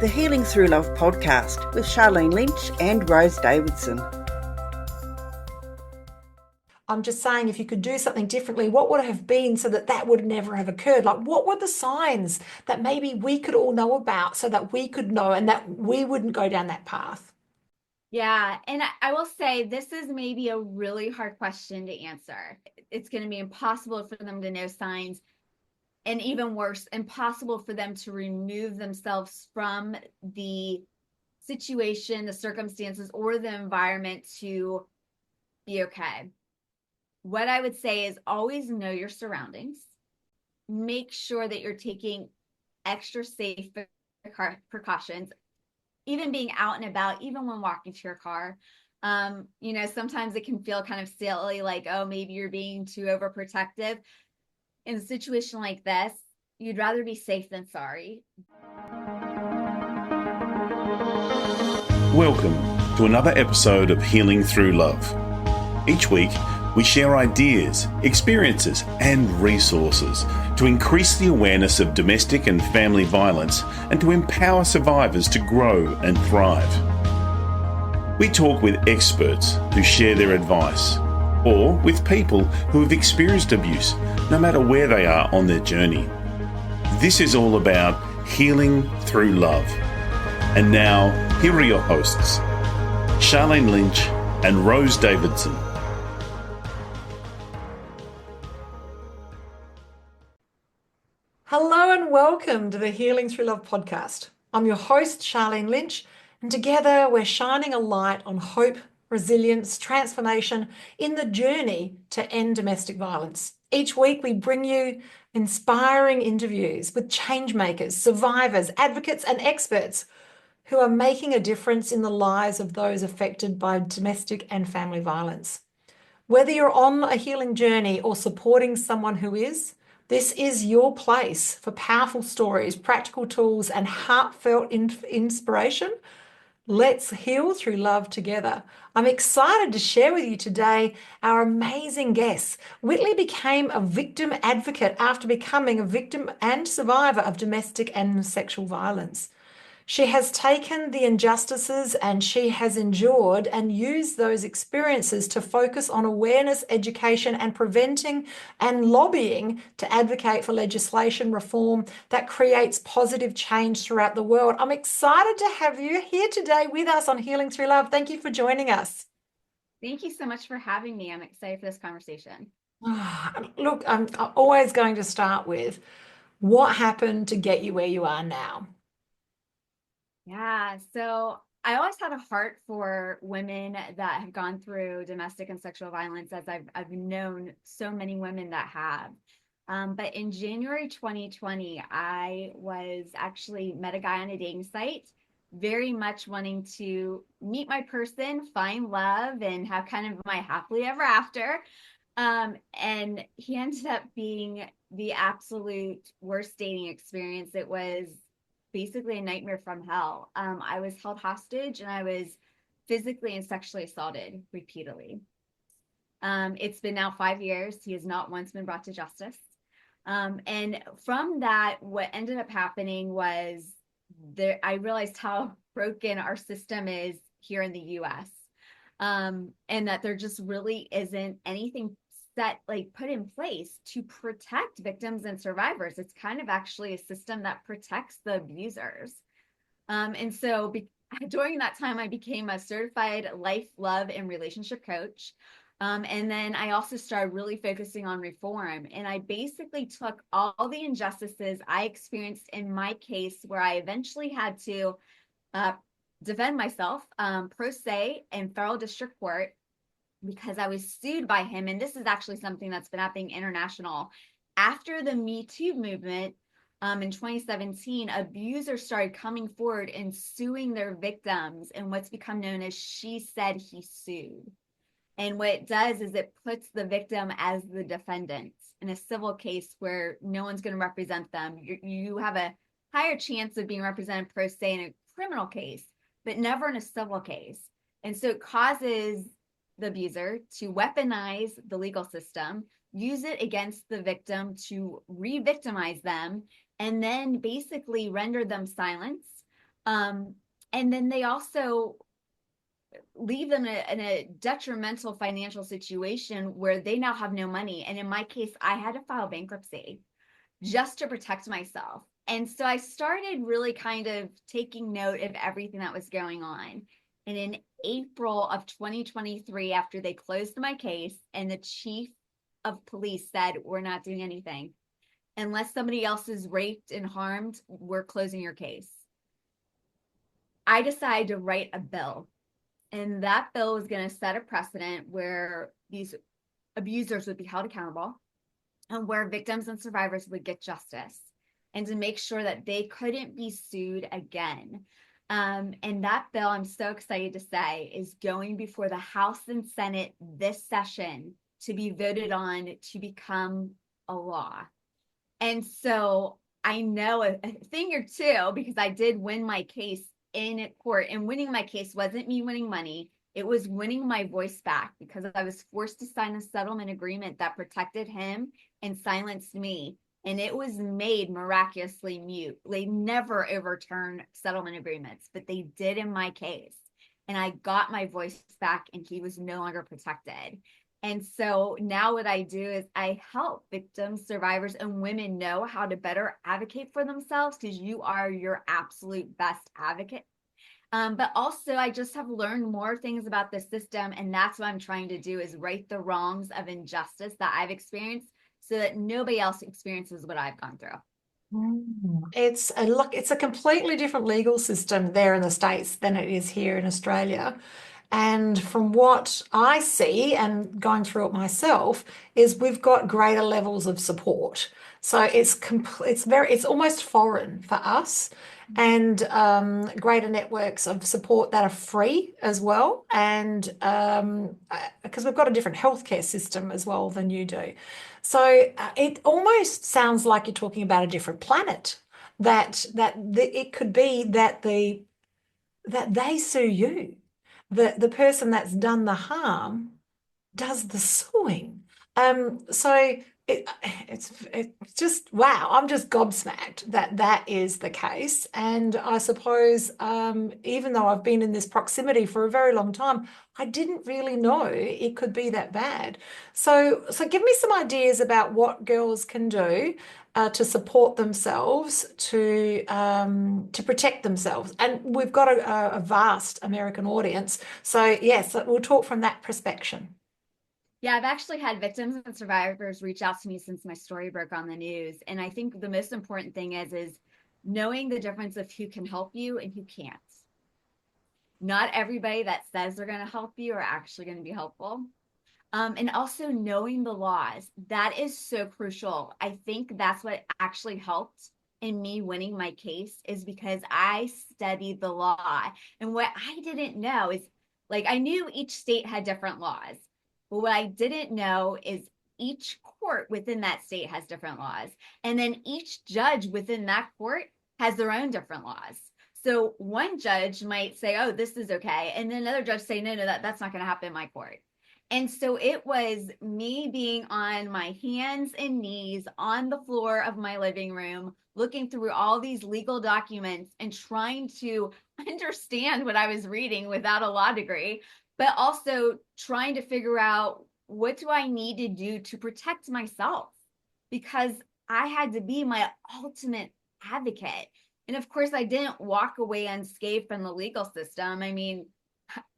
the Healing Through Love podcast with Charlene Lynch and Rose Davidson. I'm just saying, if you could do something differently, what would it have been so that that would never have occurred? Like, what were the signs that maybe we could all know about so that we could know and that we wouldn't go down that path? Yeah, and I will say this is maybe a really hard question to answer. It's going to be impossible for them to know signs, and even worse, impossible for them to remove themselves from the situation, the circumstances, or the environment to be okay. What I would say is always know your surroundings. Make sure that you're taking extra safe precautions, even being out and about, even when walking to your car. Sometimes it can feel kind of silly, like, oh, maybe you're being too overprotective. In a situation like this, you'd rather be safe than sorry. Welcome to another episode of Healing Through Love. Each week, we share ideas, experiences, and resources to increase the awareness of domestic and family violence and to empower survivors to grow and thrive. We talk with experts who share their advice, or with people who have experienced abuse, no matter where they are on their journey. This is all about healing through love. And now, here are your hosts, Charlene Lynch and Rose Davidson. Hello and welcome to the Healing Through Love podcast. I'm your host, Charlene Lynch, and together we're shining a light on hope, resilience, transformation in the journey to end domestic violence. Each week we bring you inspiring interviews with change makers, survivors, advocates, and experts who are making a difference in the lives of those affected by domestic and family violence. Whether you're on a healing journey or supporting someone who is, this is your place for powerful stories, practical tools, and heartfelt inspiration. Let's heal through love together. I'm excited to share with you today our amazing guests. Witlee became a victim advocate after becoming a victim and survivor of domestic and sexual violence. She has taken the injustices and she has endured and used those experiences to focus on awareness, education, and preventing and lobbying to advocate for legislation reform that creates positive change throughout the world. I'm excited to have you here today with us on Healing Through Love. Thank you for joining us. Thank you so much for having me. I'm excited for this conversation. Look, I'm always going to start with what happened to get you where you are now? Yeah, so I always had a heart for women that have gone through domestic and sexual violence, as I've known so many women that have. But in January 2020, I was actually met a guy on a dating site, very much wanting to meet my person, find love, and have kind of my happily ever after. And he ended up being the absolute worst dating experience. It was basically a nightmare from hell. I was held hostage and I was physically and sexually assaulted repeatedly. It's been now 5 years. He has not once been brought to justice. And from that, what ended up happening was I realized how broken our system is here in the US. And that there just really isn't anything put in place to protect victims and survivors. It's kind of actually a system that protects the abusers. And so during that time, I became a certified life, love, and relationship coach. And then I also started really focusing on reform. And I basically took all the injustices I experienced in my case, where I eventually had to defend myself pro se in federal district court, because I was sued by him. And this is actually something that's been happening international. After the Me Too movement in 2017, abusers started coming forward and suing their victims in what's become known as She Said, He Sued. And what it does is it puts the victim as the defendant in a civil case where no one's going to represent them. You have a higher chance of being represented pro se in a criminal case, but never in a civil case. And so it causes the abuser to weaponize the legal system, use it against the victim to re-victimize them, and then basically render them silence And then they also leave them in a detrimental financial situation where they now have no money. And in my case, I had to file bankruptcy just to protect myself. And so I started really kind of taking note of everything that was going on. And in April of 2023, after they closed my case and the chief of police said, we're not doing anything. Unless somebody else is raped and harmed, we're closing your case. I decided to write a bill. And that bill was going to set a precedent where these abusers would be held accountable and where victims and survivors would get justice, and to make sure that they couldn't be sued again. And that bill, I'm so excited to say, is going before the House and Senate this session to be voted on to become a law. And so I know a thing or two because I did win my case in court, and winning my case wasn't me winning money. It was winning my voice back because I was forced to sign a settlement agreement that protected him and silenced me. And it was made miraculously mute. They never overturn settlement agreements, but they did in my case. And I got my voice back and he was no longer protected. And so now what I do is I help victims, survivors, and women know how to better advocate for themselves, because you are your absolute best advocate. But also I just have learned more things about the system. And that's what I'm trying to do, is right the wrongs of injustice that I've experienced so that nobody else experiences what I've gone through. It's a completely different legal system there in the States than it is here in Australia. And from what I see and going through it myself, is we've got greater levels of support. So it's almost foreign for us, and greater networks of support that are free as well. And because we've got a different healthcare system as well than you do. So it almost sounds like you're talking about a different planet. It could be that they sue you. The person that's done the harm does the suing. So it's just wow. I'm just gobsmacked that that is the case. And I suppose even though I've been in this proximity for a very long time, I didn't really know it could be that bad. So give me some ideas about what girls can do to support themselves, to protect themselves. And we've got a vast American audience. So yes, we'll talk from that perspective. Yeah, I've actually had victims and survivors reach out to me since my story broke on the news. And I think the most important thing is knowing the difference of who can help you and who can't. Not everybody that says they're going to help you are actually going to be helpful. And also knowing the laws. That is so crucial. I think that's what actually helped in me winning my case, is because I studied the law. And what I didn't know is, like, I knew each state had different laws. But what I didn't know is each court within that state has different laws. And then each judge within that court has their own different laws. So one judge might say, oh, this is okay. And then another judge say, no, that's not going to happen in my court. And so it was me being on my hands and knees on the floor of my living room, looking through all these legal documents and trying to understand what I was reading without a law degree, but also trying to figure out, what do I need to do to protect myself? Because I had to be my ultimate advocate. And of course, I didn't walk away unscathed from the legal system. I mean,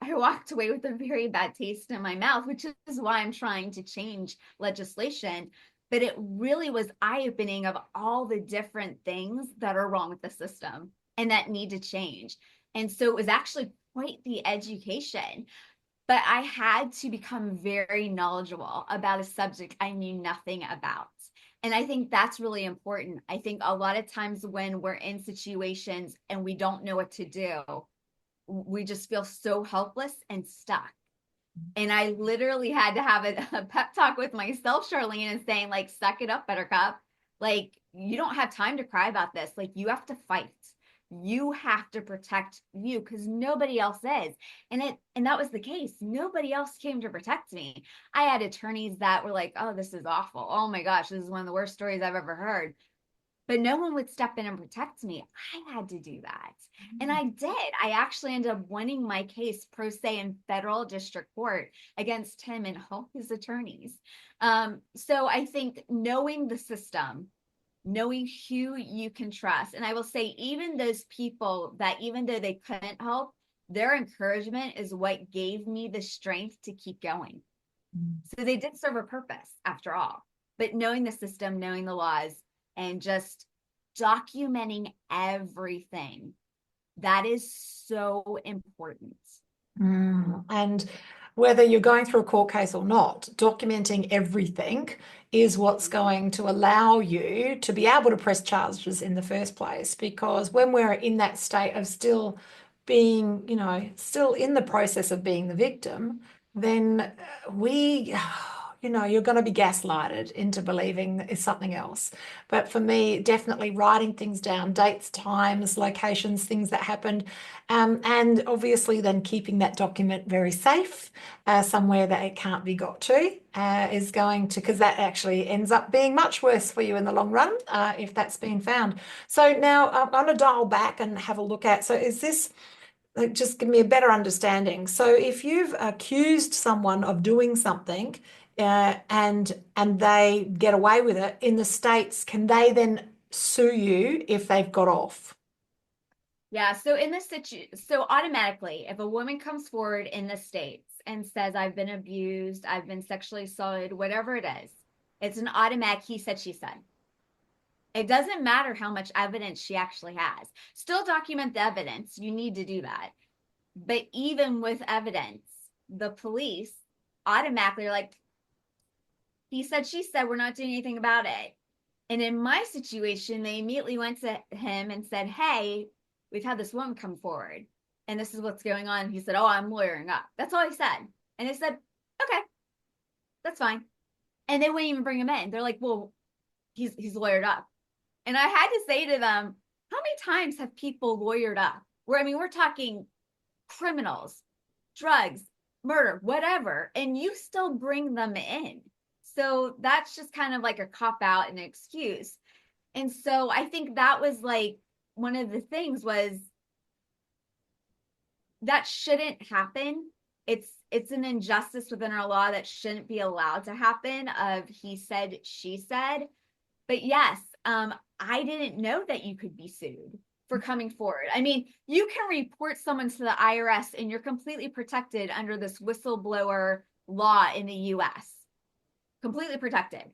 I walked away with a very bad taste in my mouth, which is why I'm trying to change legislation. But it really was eye-opening of all the different things that are wrong with the system and that need to change. And so it was actually quite the education. But I had to become very knowledgeable about a subject I knew nothing about. And I think that's really important. I think a lot of times when we're in situations and we don't know what to do, we just feel so helpless and stuck. And I literally had to have a pep talk with myself, Charlene, and saying, like, suck it up, Buttercup. Like, you don't have time to cry about this. Like, you have to fight. You have to protect you, because nobody else is. And that was the case. Nobody else came to protect me. I had attorneys that were like, oh, this is awful. Oh my gosh, this is one of the worst stories I've ever heard. but no one would step in and protect me. I had to do that. And I did. I actually ended up winning my case pro se in federal district court against him and all his attorneys. So I think knowing the system, knowing who you can trust. And I will say, even those people that, even though they couldn't help, their encouragement is what gave me the strength to keep going. So they did serve a purpose after all. But knowing the system, knowing the laws, and just documenting everything, that is so important. And whether you're going through a court case or not, documenting everything is what's going to allow you to be able to press charges in the first place. Because when we're in that state of still being, still in the process of being the victim, then you're going to be gaslighted into believing it's something else. But for me, definitely writing things down, dates, times, locations, things that happened, and obviously then keeping that document very safe, somewhere that it can't be got to, is going to, because that actually ends up being much worse for you in the long run, if that's been found. So now I'm going to dial back and have a look at, so is this, just give me a better understanding. So if you've accused someone of doing something, and they get away with it in the States, can they then sue you if they've got off? Yeah, so in this situation, so automatically, if a woman comes forward in the States and says, I've been abused, I've been sexually assaulted, whatever it is, it's an automatic he said, she said. It doesn't matter how much evidence she actually has. Still document the evidence. You need to do that. But even with evidence, the police automatically are like, he said, she said, we're not doing anything about it. And in my situation, they immediately went to him and said, hey, we've had this woman come forward and this is what's going on. He said, oh, I'm lawyering up. That's all he said. And they said, okay, that's fine. And they wouldn't even bring him in. They're like, well, he's lawyered up. And I had to say to them, how many times have people lawyered up? We're talking criminals, drugs, murder, whatever, and you still bring them in. So that's just kind of like a cop out and an excuse. And so I think that was like one of the things was that shouldn't happen. It's an injustice within our law that shouldn't be allowed to happen of he said, she said. But yes, I didn't know that you could be sued for coming forward. I mean, you can report someone to the IRS and you're completely protected under this whistleblower law in the US. Completely protected.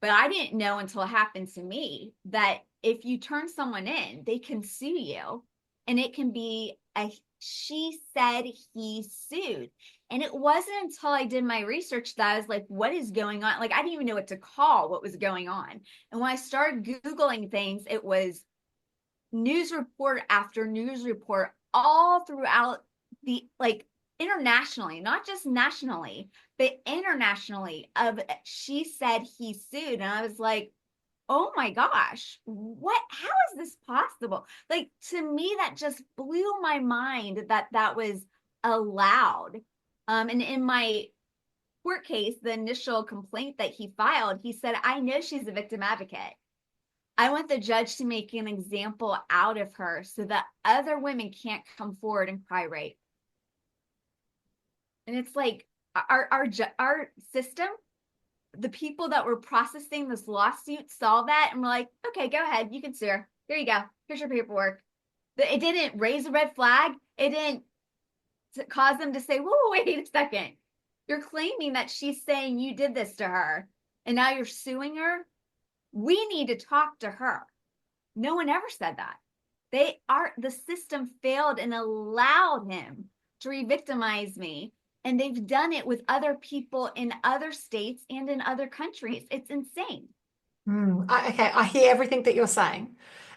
But I didn't know until it happened to me that if you turn someone in, they can sue you. And it can be a she said, he sued. And it wasn't until I did my research that I was like, what is going on? Like, I didn't even know what to call what was going on. And when I started Googling things, it was news report after news report all throughout the, like, internationally, not just nationally, but internationally of she said, he sued. And I was like, oh my gosh, how is this possible? Like, to me, that just blew my mind that was allowed. And in my court case, the initial complaint that he filed, he said, I know she's a victim advocate. I want the judge to make an example out of her so that other women can't come forward and cry rape. And it's like our system, the people that were processing this lawsuit saw that and were like, okay, go ahead. You can sue her. Here you go. Here's your paperwork. It didn't raise a red flag. It didn't cause them to say, whoa, wait a second. You're claiming that she's saying you did this to her and now you're suing her. We need to talk to her. No one ever said that. The system failed and allowed him to re-victimize me. And they've done it with other people in other states and in other countries. It's insane. Okay, I hear everything that you're saying.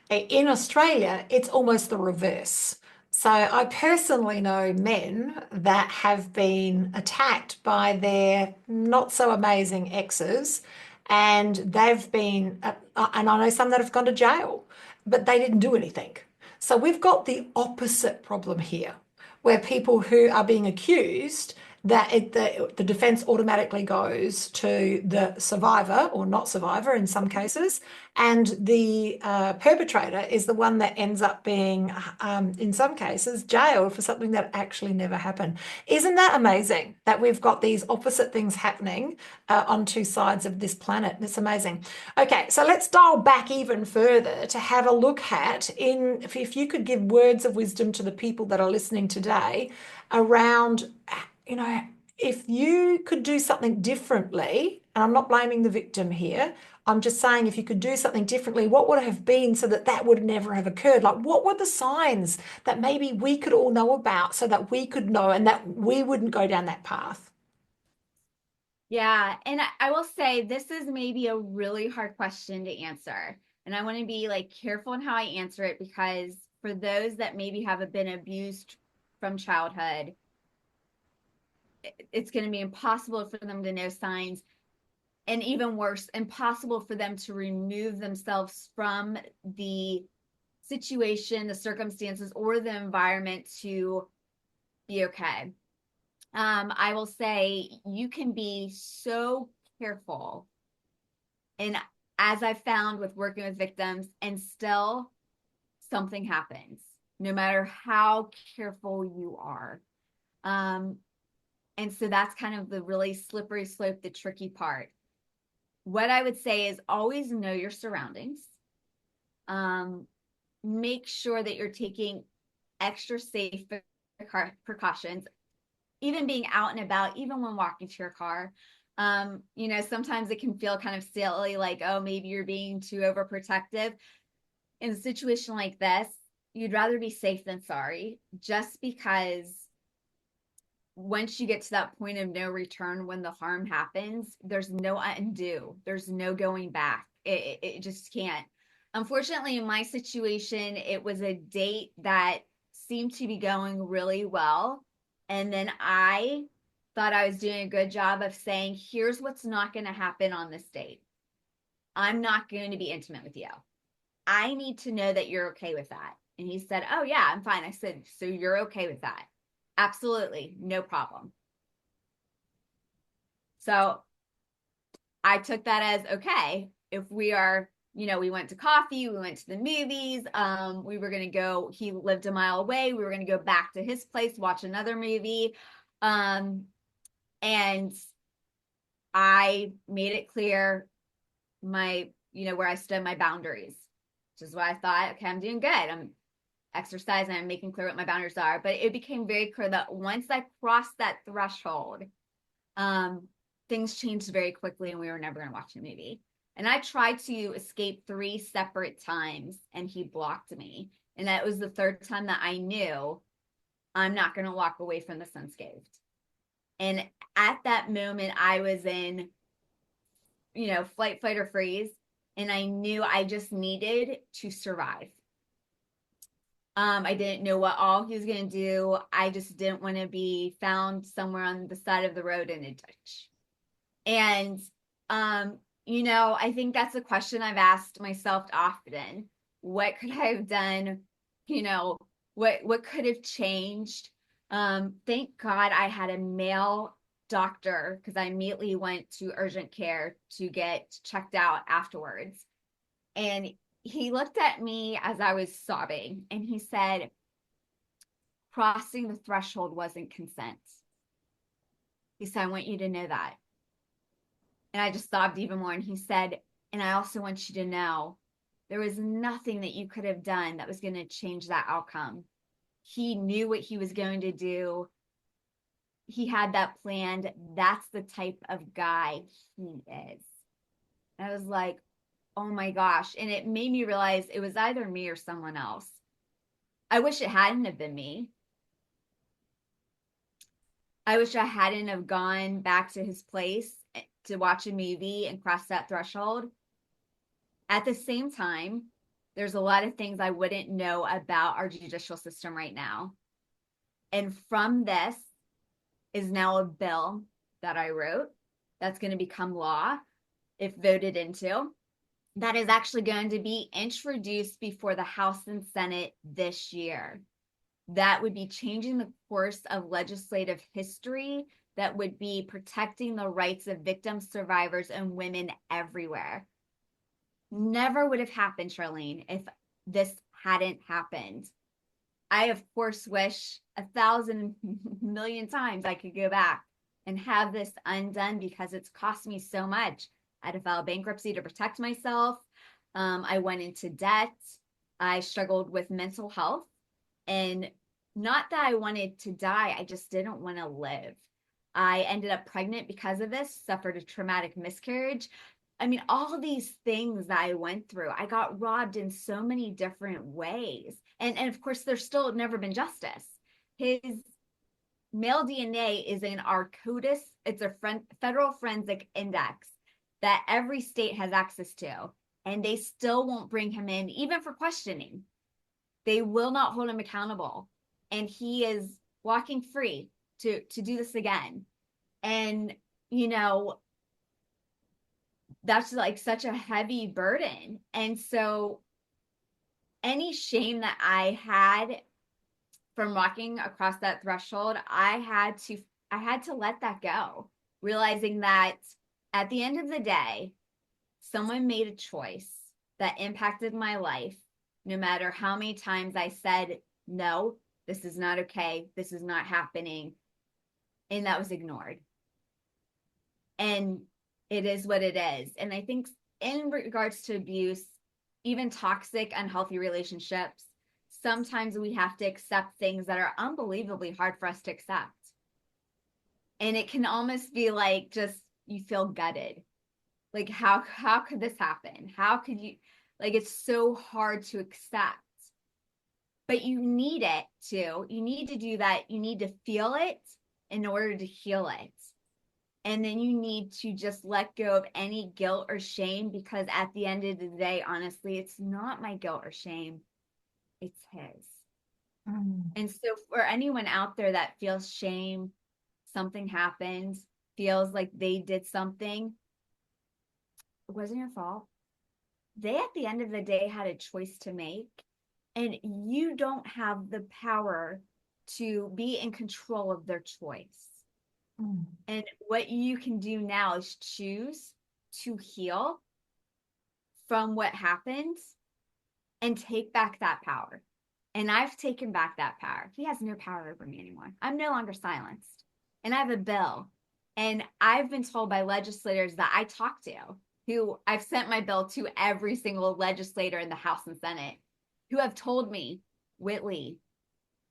In Australia, it's almost the reverse. So I personally know men that have been attacked by their not so amazing exes, and they've been, and I know some that have gone to jail, but they didn't do anything. So we've got the opposite problem here, where people who are being accused that the defense automatically goes to the survivor or not survivor in some cases, and the perpetrator is the one that ends up being, in some cases, jailed for something that actually never happened. Isn't that amazing that we've got these opposite things happening on two sides of this planet? It's amazing. Okay, so let's dial back even further to have a look at, if you could give words of wisdom to the people that are listening today around, if you could do something differently, and I'm not blaming the victim here, I'm just saying if you could do something differently, what would it have been so that that would never have occurred? Like, what were the signs that maybe we could all know about so that we could know and that we wouldn't go down that path? Yeah, and I will say this is maybe a really hard question to answer. And I want to be like careful in how I answer it, because for those that maybe have been abused from childhood, it's going to be impossible for them to know signs, and even worse, impossible for them to remove themselves from the situation, the circumstances, or the environment to be okay. I will say you can be so careful, and as I've found with working with victims, and still something happens, no matter how careful you are. And so that's kind of the really slippery slope, the tricky part. What I would say is always know your surroundings. Make sure that you're taking extra safe precautions, even being out and about, even when walking to your car. Sometimes it can feel kind of silly, like, oh, maybe you're being too overprotective. In a situation like this, you'd rather be safe than sorry, just because once you get to that point of no return, when the harm happens, there's no undo, there's no going back. It just can't. Unfortunately, in my situation, it was a date that seemed to be going really well. And then I thought I was doing a good job of saying, here's what's not going to happen on this date. I'm not going to be intimate with you. I need to know that you're okay with that. And he said, oh, yeah, I'm fine. I said, so you're okay with that? Absolutely, no problem. So I took that as, okay, if we are, we went to coffee, we went to the movies, we were going to go, he lived a mile away, we were going to go back to his place, watch another movie. And I made it clear where I stood, my boundaries, which is what I thought, okay, I'm doing good. I'm exercising, I'm making clear what my boundaries are. But it became very clear that once I crossed that threshold, things changed very quickly, and we were never going to watch a movie. And I tried to escape 3 separate times, and he blocked me. And that was the 3rd time that I knew I'm not going to walk away from this unscathed. And at that moment, I was in, flight, fight, or freeze. And I knew I just needed to survive. I didn't know what all he was going to do. I just didn't want to be found somewhere on the side of the road in a ditch. And, I think that's a question I've asked myself often. What could I have done? What could have changed? Thank God I had a male doctor, because I immediately went to urgent care to get checked out afterwards. And he looked at me as I was sobbing, and he said, crossing the threshold wasn't consent. He said, I want you to know that. And I just sobbed even more. And he said, and I also want you to know there was nothing that you could have done that was going to change that outcome. He knew what he was going to do. He had that planned. That's the type of guy he is. And I was like, oh my gosh. And it made me realize it was either me or someone else. I wish it hadn't have been me. I wish I hadn't have gone back to his place to watch a movie and cross that threshold. At the same time, there's a lot of things I wouldn't know about our judicial system right now. And from this is now a bill that I wrote that's going to become law if voted into. That is actually going to be introduced before the House and Senate this year. That would be changing the course of legislative history that would be protecting the rights of victims, survivors, and women everywhere. Never would have happened, Charlene, if this hadn't happened. I, of course, wish 1,000 million times I could go back and have this undone because it's cost me so much. I had to file bankruptcy to protect myself. I went into debt. I struggled with mental health. And not that I wanted to die, I just didn't want to live. I ended up pregnant because of this, suffered a traumatic miscarriage. I mean, all these things that I went through, I got robbed in so many different ways. And of course, there's still never been justice. His male DNA is in our CODIS. It's a federal forensic index that every state has access to. And they still won't bring him in, even for questioning. They will not hold him accountable. And he is walking free to do this again. And, you know, that's like such a heavy burden. And so any shame that I had from walking across that threshold, I had to let that go, realizing that at the end of the day, someone made a choice that impacted my life, no matter how many times I said, no, this is not okay, this is not happening, and that was ignored. And it is what it is. And I think in regards to abuse, even toxic, unhealthy relationships, sometimes we have to accept things that are unbelievably hard for us to accept. And it can almost be like just you feel gutted. Like, how could this happen? How could you, like, it's so hard to accept. But you need it to. You need to do that. You need to feel it in order to heal it. And then you need to just let go of any guilt or shame, because at the end of the day, honestly, it's not my guilt or shame. It's his. And so for anyone out there that feels shame, something happened, feels like they did something, it wasn't your fault. They, at the end of the day, had a choice to make. And you don't have the power to be in control of their choice. And what you can do now is choose to heal from what happened and take back that power. And I've taken back that power. He has no power over me anymore. I'm no longer silenced. And I have a bill. And I've been told by legislators that I talk to, who I've sent my bill to every single legislator in the House and Senate, who have told me, Witlee,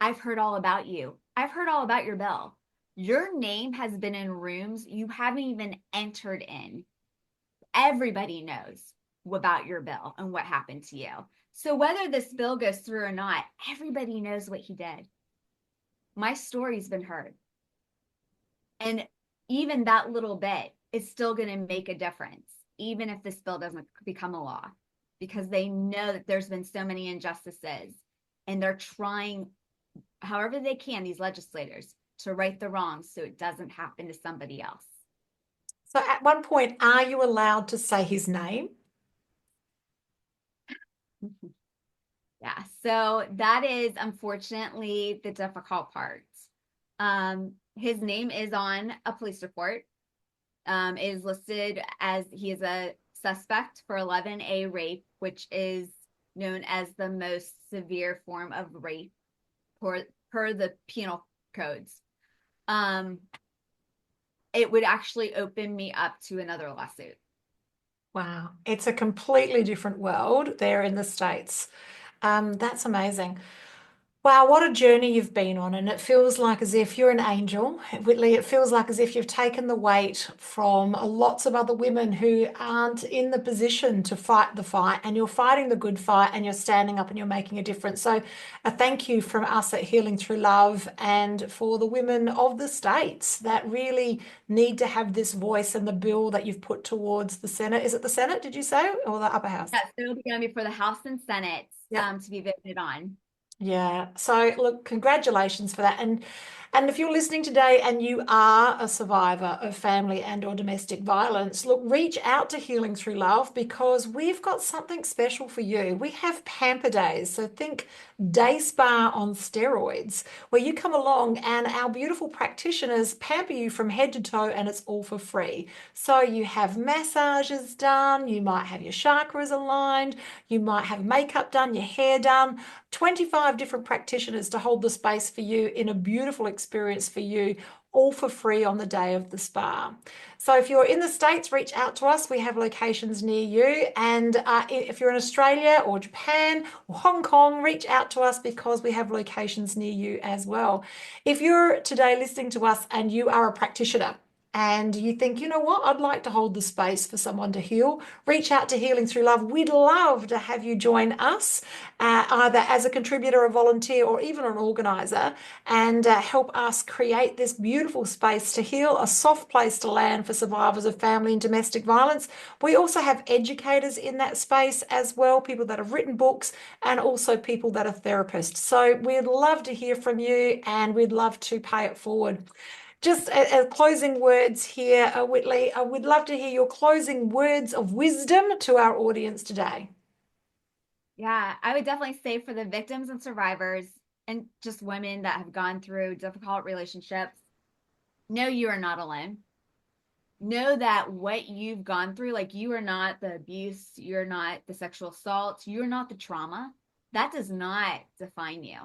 I've heard all about you. I've heard all about your bill. Your name has been in rooms you haven't even entered in. Everybody knows about your bill and what happened to you. So whether this bill goes through or not, everybody knows what he did. My story's been heard. And even that little bit is still going to make a difference, even if this bill doesn't become a law, because they know that there's been so many injustices, and they're trying however they can, these legislators, to right the wrongs so it doesn't happen to somebody else. So at one point, are you allowed to say his name? Yeah, so that is unfortunately the difficult part. His name is on a police report. It is listed as he is a suspect for 11A rape, which is known as the most severe form of rape per the penal codes. It would actually open me up to another lawsuit. Wow, it's a completely different world there in the States. That's amazing. Wow, what a journey you've been on. And it feels like as if you're an angel, Whitley. It feels like as if you've taken the weight from lots of other women who aren't in the position to fight the fight, and you're fighting the good fight, and you're standing up and you're making a difference. So a thank you from us at Healing Through Love, and for the women of the States that really need to have this voice, and the bill that you've put towards the Senate. Is it the Senate, did you say, or the upper house? Yes, it'll be going to be for the House and Senate to be voted on. Yeah. So look, congratulations for that. And if you're listening today and you are a survivor of family and or domestic violence, look, reach out to Healing Through Love, because we've got something special for you. We have Pamper Days. So think day spa on steroids, where you come along and our beautiful practitioners pamper you from head to toe, and it's all for free. So you have massages done, you might have your chakras aligned, you might have makeup done, your hair done, 25 different practitioners to hold the space for you in a beautiful experience for you, all for free on the day of the spa. So if you're in the States, reach out to us. We have locations near you. And if you're in Australia or Japan or Hong Kong, reach out to us because we have locations near you as well. If you're today listening to us and you are a practitioner, and you think, you know what, I'd like to hold the space for someone to heal, reach out to Healing Through Love. We'd love to have you join us, either as a contributor, a volunteer, or even an organizer, and help us create this beautiful space to heal, a soft place to land for survivors of family and domestic violence. We also have educators in that space as well, people that have written books, and also people that are therapists. So we'd love to hear from you, and we'd love to pay it forward. Just as closing words here, Witlee, I would love to hear your closing words of wisdom to our audience today. Yeah, I would definitely say for the victims and survivors and just women that have gone through difficult relationships, know you are not alone. Know that what you've gone through, like you are not the abuse, you're not the sexual assault, you're not the trauma. That does not define you.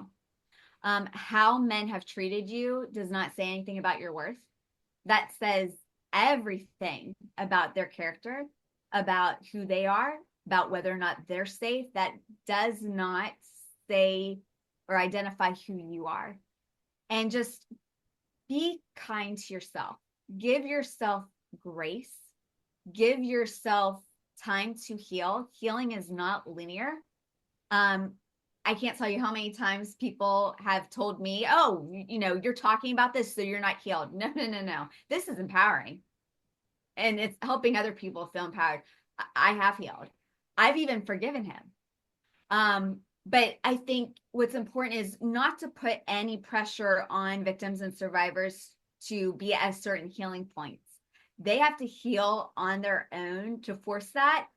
How men have treated you does not say anything about your worth. That says everything about their character, about who they are, about whether or not they're safe. That does not say or identify who you are. And just be kind to yourself. Give yourself grace. Give yourself time to heal. Healing is not linear. I can't tell you how many times people have told me, oh, you're talking about this, so you're not healed. No. This is empowering. And it's helping other people feel empowered. I have healed. I've even forgiven him. But I think what's important is not to put any pressure on victims and survivors to be at certain healing points. They have to heal on their own. To force that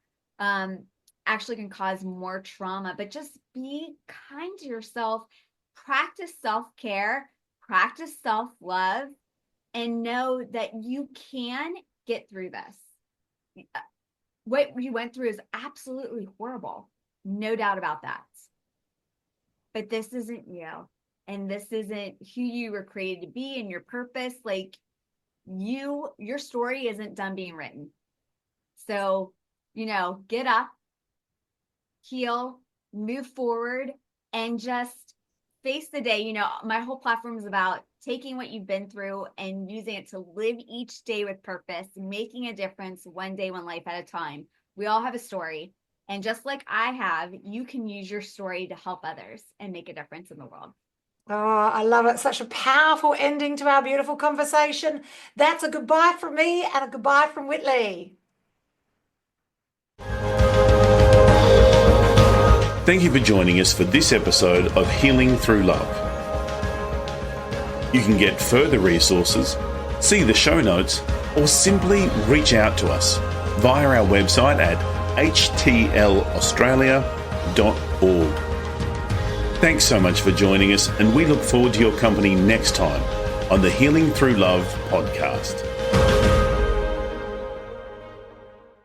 actually can cause more trauma. But just be kind to yourself, practice self-care, practice self-love, and know that you can get through this. What you went through is absolutely horrible, no doubt about that. But this isn't you, and this isn't who you were created to be and your purpose. Like your story isn't done being written. So, get up, heal, move forward, and just face the day. My whole platform is about taking what you've been through and using it to live each day with purpose, making a difference one day, one life at a time. We all have a story. And just like I have, you can use your story to help others and make a difference in the world. Oh, I love it. Such a powerful ending to our beautiful conversation. That's a goodbye from me and a goodbye from Witlee. Thank you for joining us for this episode of Healing Through Love. You can get further resources, see the show notes, or simply reach out to us via our website at htlaustralia.org. Thanks so much for joining us, and we look forward to your company next time on the Healing Through Love podcast.